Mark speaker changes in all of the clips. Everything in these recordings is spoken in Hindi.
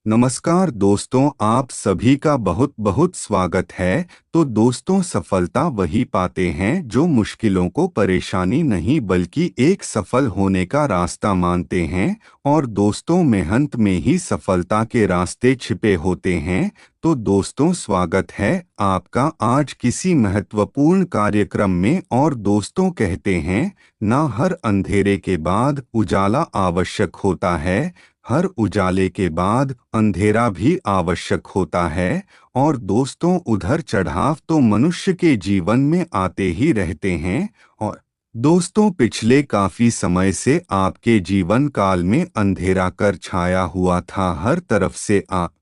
Speaker 1: नमस्कार दोस्तों, आप सभी का बहुत बहुत स्वागत है। तो दोस्तों, सफलता वही पाते हैं जो मुश्किलों को परेशानी नहीं बल्कि एक सफल होने का रास्ता मानते हैं। और दोस्तों, मेहनत में ही सफलता के रास्ते छिपे होते हैं। तो दोस्तों, स्वागत है आपका आज किसी महत्वपूर्ण कार्यक्रम में। और दोस्तों, कहते हैं ना, हर अंधेरे के बाद उजाला आवश्यक होता है, हर उजाले के बाद अंधेरा भी आवश्यक होता है। और दोस्तों, उधर चढ़ाव तो मनुष्य के जीवन में आते ही रहते हैं। और दोस्तों, पिछले काफी समय से आपके जीवन काल में अंधेरा कर छाया हुआ था। हर तरफ से आप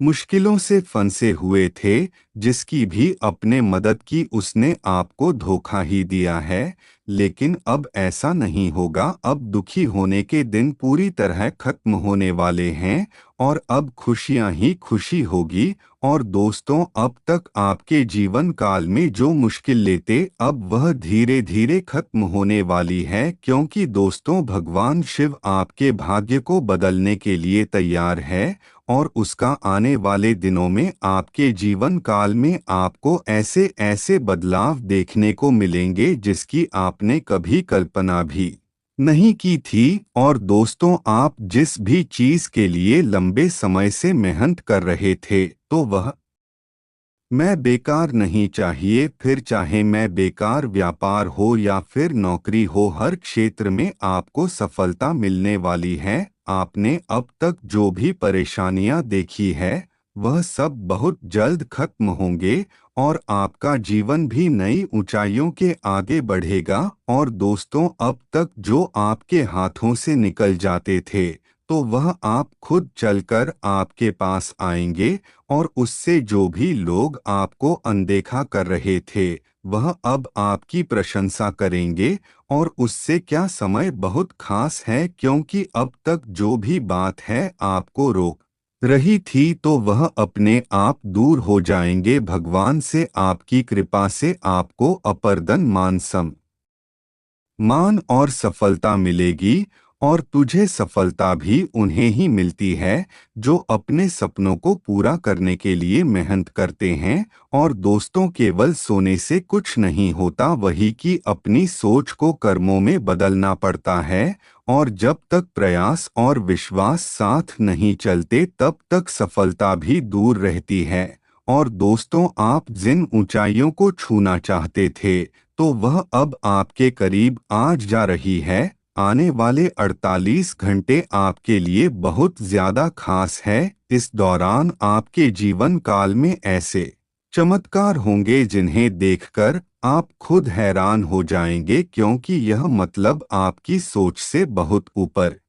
Speaker 1: मुश्किलों से फंसे हुए थे। जिसकी भी अपने मदद की उसने आपको धोखा ही दिया है। लेकिन अब ऐसा नहीं होगा। अब दुखी होने के दिन पूरी तरह खत्म होने वाले हैं और अब खुशियां ही खुशी होगी। और दोस्तों, अब तक आपके जीवन काल में जो मुश्किल लेते, अब वह धीरे धीरे खत्म होने वाली है। क्योंकि दोस्तों, भगवान शिव आपके भाग्य को बदलने के लिए तैयार है। और उसका आने वाले दिनों में आपके जीवन काल में आपको ऐसे ऐसे बदलाव देखने को मिलेंगे जिसकी आपने कभी कल्पना भी नहीं की थी। और दोस्तों, आप जिस भी चीज के लिए लंबे समय से मेहनत कर रहे थे, तो वह मैं बेकार नहीं चाहिए। फिर चाहे मैं बेकार व्यापार हो या फिर नौकरी हो, हर क्षेत्र में आपको सफलता मिलने वाली है। आपने अब तक जो भी परेशानियां देखी है, वह सब बहुत जल्द खत्म होंगे और आपका जीवन भी नई ऊंचाइयों के आगे बढ़ेगा। और दोस्तों, अब तक जो आपके हाथों से निकल जाते थे, तो वह आप खुद चलकर आपके पास आएंगे। और उससे जो भी लोग आपको अनदेखा कर रहे थे, वह अब आपकी प्रशंसा करेंगे। और उससे क्या, समय बहुत खास है, क्योंकि अब तक जो भी बात है आपको रोक रही थी, तो वह अपने आप दूर हो जाएंगे। भगवान से आपकी कृपा से आपको अपर्दन मान और सफलता मिलेगी। और तुझे सफलता भी उन्हें ही मिलती है जो अपने सपनों को पूरा करने के लिए मेहनत करते हैं। और दोस्तों, केवल सोने से कुछ नहीं होता, वही कि अपनी सोच को कर्मों में बदलना पड़ता है। और जब तक प्रयास और विश्वास साथ नहीं चलते, तब तक सफलता भी दूर रहती है। और दोस्तों, आप जिन ऊंचाइयों को छूना चाहते थे, तो वह अब आपके करीब आज जा रही है। आने वाले 48 घंटे आपके लिए बहुत ज्यादा खास है। इस दौरान आपके जीवन काल में ऐसे चमत्कार होंगे जिन्हें देखकर आप खुद हैरान हो जाएंगे, क्योंकि यह मतलब आपकी सोच से बहुत ऊपर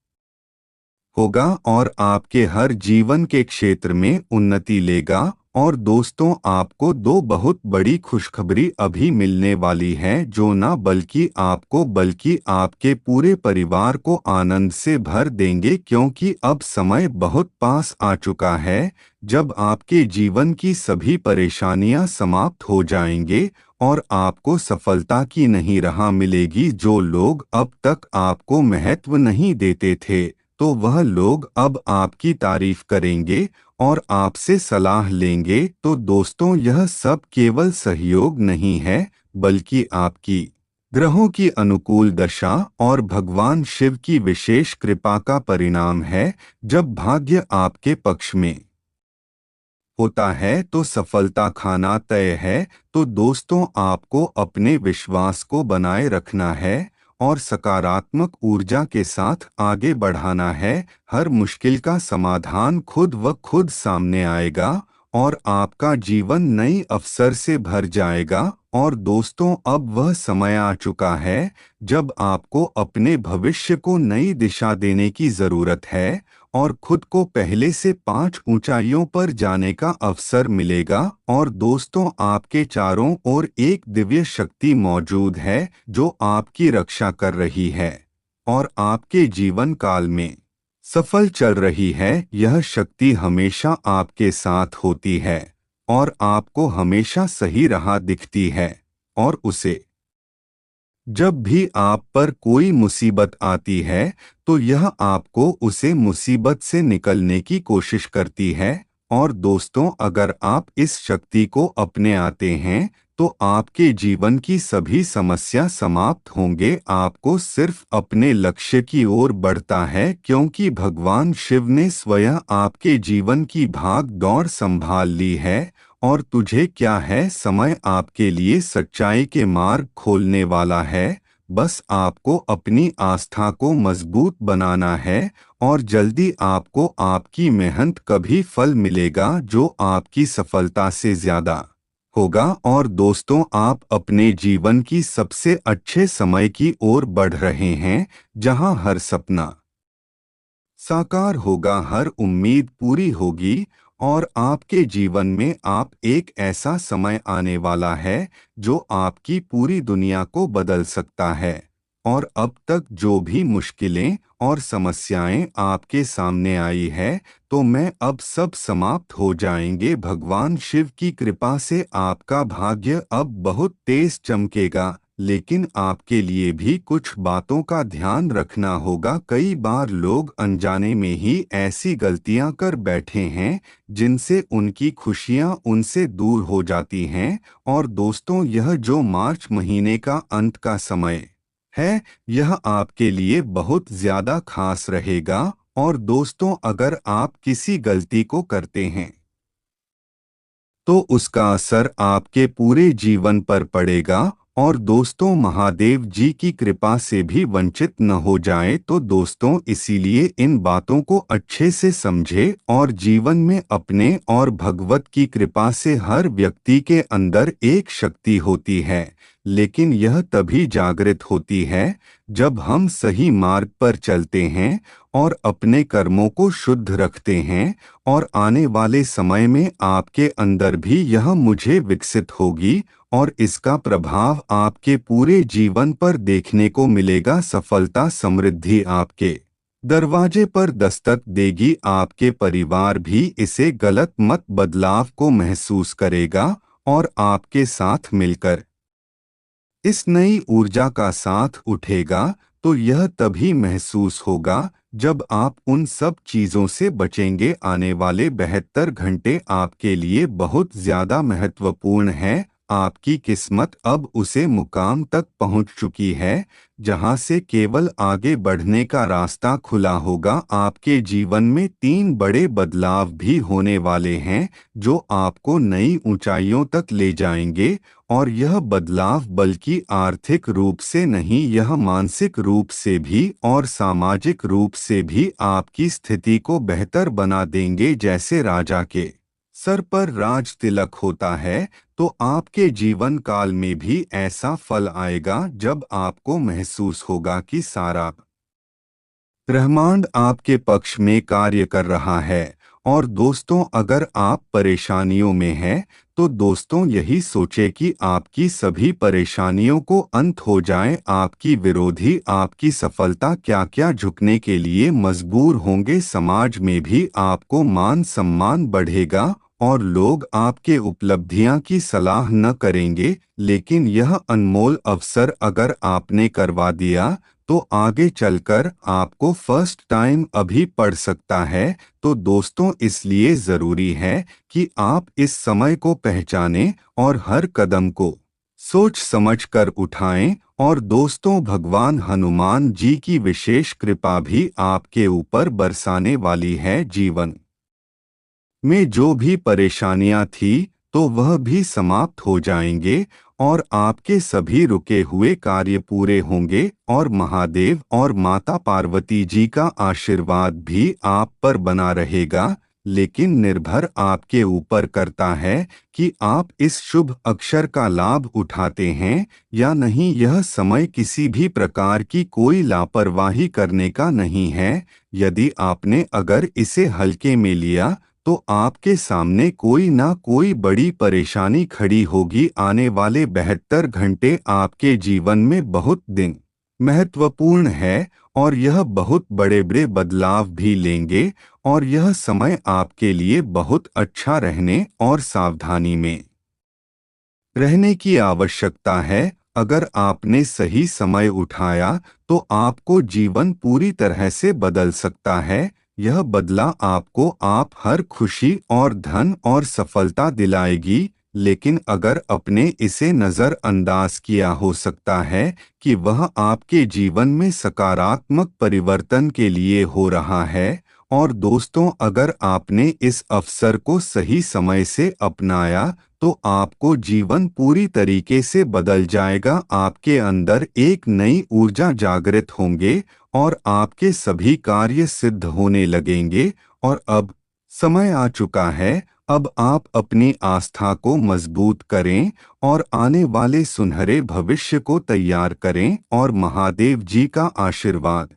Speaker 1: होगा और आपके हर जीवन के क्षेत्र में उन्नति लेगा। और दोस्तों, आपको दो बहुत बड़ी खुशखबरी अभी मिलने वाली है, जो ना बल्कि आपको बल्कि आपके पूरे परिवार को आनंद से भर देंगे। क्योंकि अब समय बहुत पास आ चुका है जब आपके जीवन की सभी परेशानियां समाप्त हो जाएंगे और आपको सफलता की नई राह मिलेगी। जो लोग अब तक आपको महत्व नहीं देते थे, तो वह लोग अब आपकी तारीफ करेंगे और आपसे सलाह लेंगे। तो दोस्तों, यह सब केवल सहयोग नहीं है, बल्कि आपकी ग्रहों की अनुकूल दशा और भगवान शिव की विशेष कृपा का परिणाम है। जब भाग्य आपके पक्ष में होता है तो सफलता खाना तय है। तो दोस्तों, आपको अपने विश्वास को बनाए रखना है और सकारात्मक ऊर्जा के साथ आगे बढ़ाना है। हर मुश्किल का समाधान खुद व खुद सामने आएगा और आपका जीवन नई अवसर से भर जाएगा। और दोस्तों, अब वह समय आ चुका है जब आपको अपने भविष्य को नई दिशा देने की जरूरत है और खुद को पहले से 5 ऊंचाइयों पर जाने का अवसर मिलेगा। और दोस्तों, आपके चारों ओर एक दिव्य शक्ति मौजूद है जो आपकी रक्षा कर रही है और आपके जीवन काल में सफल चल रही है। यह शक्ति हमेशा आपके साथ होती है और आपको हमेशा सही राह दिखती है और उसे जब भी आप पर कोई मुसीबत आती है तो यह आपको उसे मुसीबत से निकलने की कोशिश करती है। और दोस्तों, अगर आप इस शक्ति को अपने आते हैं तो आपके जीवन की सभी समस्या समाप्त होंगे। आपको सिर्फ अपने लक्ष्य की ओर बढ़ता है, क्योंकि भगवान शिव ने स्वयं आपके जीवन की भाग दौड़ संभाल ली है। और तुझे क्या है, समय आपके लिए सच्चाई के मार्ग खोलने वाला है। बस आपको अपनी आस्था को मजबूत बनाना है और जल्दी आपको आपकी मेहनत कभी फल मिलेगा जो आपकी सफलता से ज्यादा होगा। और दोस्तों, आप अपने जीवन की सबसे अच्छे समय की ओर बढ़ रहे हैं, जहां हर सपना साकार होगा, हर उम्मीद पूरी होगी। और आपके जीवन में आप एक ऐसा समय आने वाला है जो आपकी पूरी दुनिया को बदल सकता है। और अब तक जो भी मुश्किलें और समस्याएं आपके सामने आई है, तो मैं अब सब समाप्त हो जाएंगे। भगवान शिव की कृपा से आपका भाग्य अब बहुत तेज चमकेगा। लेकिन आपके लिए भी कुछ बातों का ध्यान रखना होगा। कई बार लोग अनजाने में ही ऐसी गलतियां कर बैठे हैं जिनसे उनकी खुशियां उनसे दूर हो जाती हैं। और दोस्तों, यह जो मार्च महीने का अंत का समय है, यह आपके लिए बहुत ज्यादा खास रहेगा। और दोस्तों, अगर आप किसी गलती को करते हैं तो उसका असर आपके पूरे जीवन पर पड़ेगा। और दोस्तों, महादेव जी की कृपा से भी वंचित न हो जाएं। तो दोस्तों, इसीलिए इन बातों को अच्छे से समझे और जीवन में अपने और भगवत की कृपा से हर व्यक्ति के अंदर एक शक्ति होती है, लेकिन यह तभी जागृत होती है जब हम सही मार्ग पर चलते हैं और अपने कर्मों को शुद्ध रखते हैं। और आने वाले समय में आपके अंदर भी यह मुझे विकसित होगी और इसका प्रभाव आपके पूरे जीवन पर देखने को मिलेगा। सफलता समृद्धि आपके दरवाजे पर दस्तक देगी। आपके परिवार भी इसे गलत मत बदलाव को महसूस करेगा और आपके साथ मिलकर इस नई ऊर्जा का साथ उठेगा। तो यह तभी महसूस होगा जब आप उन सब चीजों से बचेंगे। आने वाले 72 घंटे आपके लिए बहुत ज्यादा महत्वपूर्ण है। आपकी किस्मत अब उसे मुकाम तक पहुंच चुकी है जहां से केवल आगे बढ़ने का रास्ता खुला होगा। आपके जीवन में 3 बड़े बदलाव भी होने वाले हैं जो आपको नई ऊंचाइयों तक ले जाएंगे। और यह बदलाव बल्कि आर्थिक रूप से नहीं, यह मानसिक रूप से भी और सामाजिक रूप से भी आपकी स्थिति को बेहतर बना देंगे। जैसे राजा के सर पर राज तिलक होता है, तो आपके जीवन काल में भी ऐसा फल आएगा जब आपको महसूस होगा कि सारा ब्रह्मांड आपके पक्ष में कार्य कर रहा है। और दोस्तों, अगर आप परेशानियों में हैं तो दोस्तों, यही सोचे कि आपकी सभी परेशानियों को अंत हो जाए। आपकी विरोधी आपकी सफलता क्या क्या झुकने के लिए मजबूर होंगे। समाज में भी आपको मान सम्मान बढ़ेगा और लोग आपके उपलब्धियां की सलाह न करेंगे। लेकिन यह अनमोल अवसर अगर आपने करवा दिया तो आगे चलकर आपको फर्स्ट टाइम अभी पड़ सकता है। तो दोस्तों, इसलिए जरूरी है कि आप इस समय को पहचानें और हर कदम को सोच समझ कर उठाएं। और दोस्तों, भगवान हनुमान जी की विशेष कृपा भी आपके ऊपर बरसाने वाली है। जीवन में जो भी परेशानियां थी तो वह भी समाप्त हो जाएंगे और आपके सभी रुके हुए कार्य पूरे होंगे। और महादेव और माता पार्वती जी का आशीर्वाद भी आप पर बना रहेगा। लेकिन निर्भर आपके ऊपर करता है कि आप इस शुभ अक्षर का लाभ उठाते हैं या नहीं। यह समय किसी भी प्रकार की कोई लापरवाही करने का नहीं है। यदि आपने अगर इसे हल्के में लिया तो आपके सामने कोई ना कोई बड़ी परेशानी खड़ी होगी। आने वाले 72 घंटे आपके जीवन में बहुत दिन महत्वपूर्ण है और यह बहुत बड़े बड़े बदलाव भी लेंगे। और यह समय आपके लिए बहुत अच्छा रहने और सावधानी में रहने की आवश्यकता है। अगर आपने सही समय उठाया तो आपको जीवन पूरी तरह से बदल सकता है। यह बदला आपको आप हर खुशी और धन और सफलता दिलाएगी। लेकिन अगर अपने इसे नज़रअंदाज किया, हो सकता है कि वह आपके जीवन में सकारात्मक परिवर्तन के लिए हो रहा है। और दोस्तों, अगर आपने इस अवसर को सही समय से अपनाया तो आपको जीवन पूरी तरीके से बदल जाएगा। आपके अंदर एक नई ऊर्जा जागृत होंगे और आपके सभी कार्य सिद्ध होने लगेंगे। और अब समय आ चुका है, अब आप अपनी आस्था को मजबूत करें और आने वाले सुनहरे भविष्य को तैयार करें। और महादेव जी का आशीर्वाद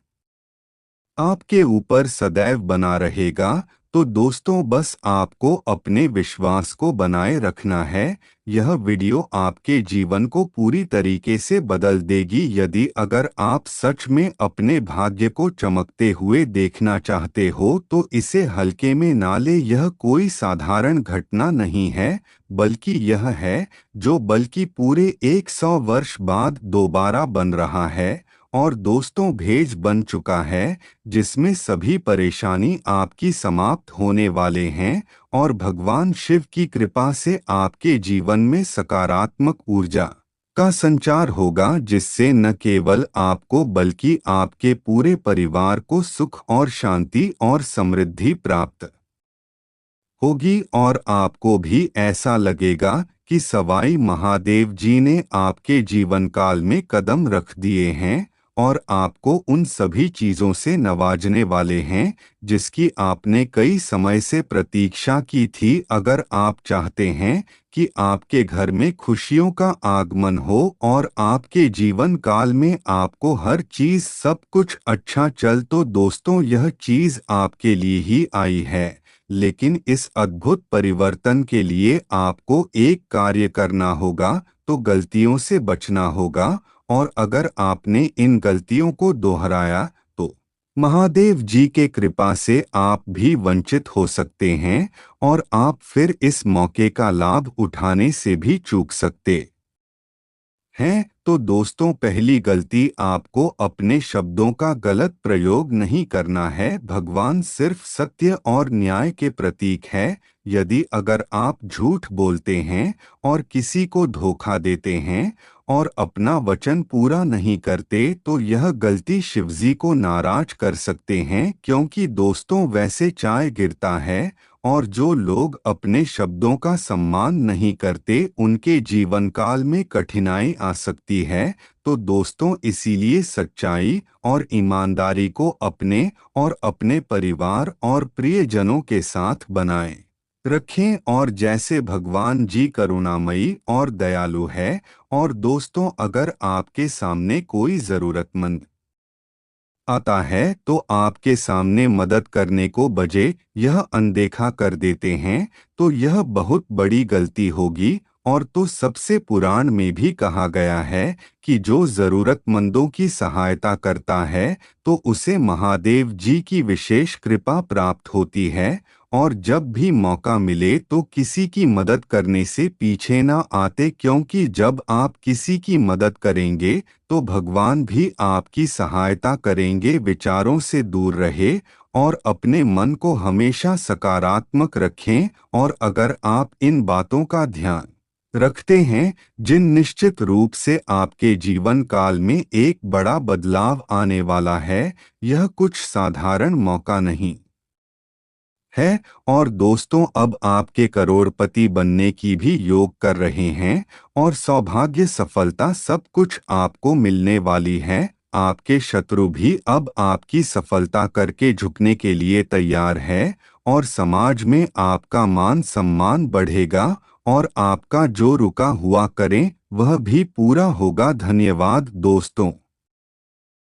Speaker 1: आपके ऊपर सदैव बना रहेगा। तो दोस्तों, बस आपको अपने विश्वास को बनाए रखना है। यह वीडियो आपके जीवन को पूरी तरीके से बदल देगी। यदि अगर आप सच में अपने भाग्य को चमकते हुए देखना चाहते हो तो इसे हल्के में ना ले। यह कोई साधारण घटना नहीं है, बल्कि यह है जो पूरे 100 वर्ष बाद दोबारा बन रहा है। और दोस्तों, भेज बन चुका है जिसमें सभी परेशानी आपकी समाप्त होने वाले हैं और भगवान शिव की कृपा से आपके जीवन में सकारात्मक ऊर्जा का संचार होगा, जिससे न केवल आपको बल्कि आपके पूरे परिवार को सुख और शांति और समृद्धि प्राप्त होगी। और आपको भी ऐसा लगेगा कि सवाई महादेव जी ने आपके जीवन काल में कदम रख दिए हैं और आपको उन सभी चीजों से नवाजने वाले हैं जिसकी आपने कई समय से प्रतीक्षा की थी। अगर आप चाहते हैं कि आपके घर में खुशियों का आगमन हो और आपके जीवन काल में आपको हर चीज सब कुछ अच्छा चल, तो दोस्तों, यह चीज आपके लिए ही आई है। लेकिन इस अद्भुत परिवर्तन के लिए आपको एक कार्य करना होगा, तो गलतियों से बचना होगा। और अगर आपने इन गलतियों को दोहराया तो महादेव जी के कृपा से आप भी वंचित हो सकते हैं और आप फिर इस मौके का लाभ उठाने से भी चूक सकते हैं। तो दोस्तों, पहली गलती, आपको अपने शब्दों का गलत प्रयोग नहीं करना है। भगवान सिर्फ सत्य और न्याय के प्रतीक है। यदि अगर आप झूठ बोलते हैं और किसी को धोखा देते हैं और अपना वचन पूरा नहीं करते तो यह गलती शिवजी को नाराज कर सकते हैं, क्योंकि दोस्तों, वैसे चाय गिरता है और जो लोग अपने शब्दों का सम्मान नहीं करते उनके जीवन काल में कठिनाई आ सकती है। तो दोस्तों, इसीलिए सच्चाई और ईमानदारी को अपने और अपने परिवार और प्रियजनों के साथ बनाएं रखें। और जैसे भगवान जी करुणामयी और दयालु है, और दोस्तों, अगर आपके सामने कोई जरूरतमंद आता है तो आपके सामने मदद करने को बजाय यह अनदेखा कर देते हैं, तो यह बहुत बड़ी गलती होगी। और तो सबसे पुराण में भी कहा गया है कि जो जरूरतमंदों की सहायता करता है तो उसे महादेव जी की विशेष कृपा प्राप्त होती है। और जब भी मौका मिले तो किसी की मदद करने से पीछे ना आते, क्योंकि जब आप किसी की मदद करेंगे तो भगवान भी आपकी सहायता करेंगे। विचारों से दूर रहे और अपने मन को हमेशा सकारात्मक रखें। और अगर आप इन बातों का ध्यान रखते हैं, जिन निश्चित रूप से आपके जीवन काल में एक बड़ा बदलाव आने वाला है, यह कुछ साधारण मौका नहीं है। और दोस्तों, अब आपके करोड़पति बनने की भी योग कर रहे हैं और सौभाग्य, सफलता सब कुछ आपको मिलने वाली है। आपके शत्रु भी अब आपकी सफलता करके झुकने के लिए तैयार है और समाज में आपका मान सम्मान बढ़ेगा और आपका जो रुका हुआ करें वह भी पूरा होगा। धन्यवाद दोस्तों।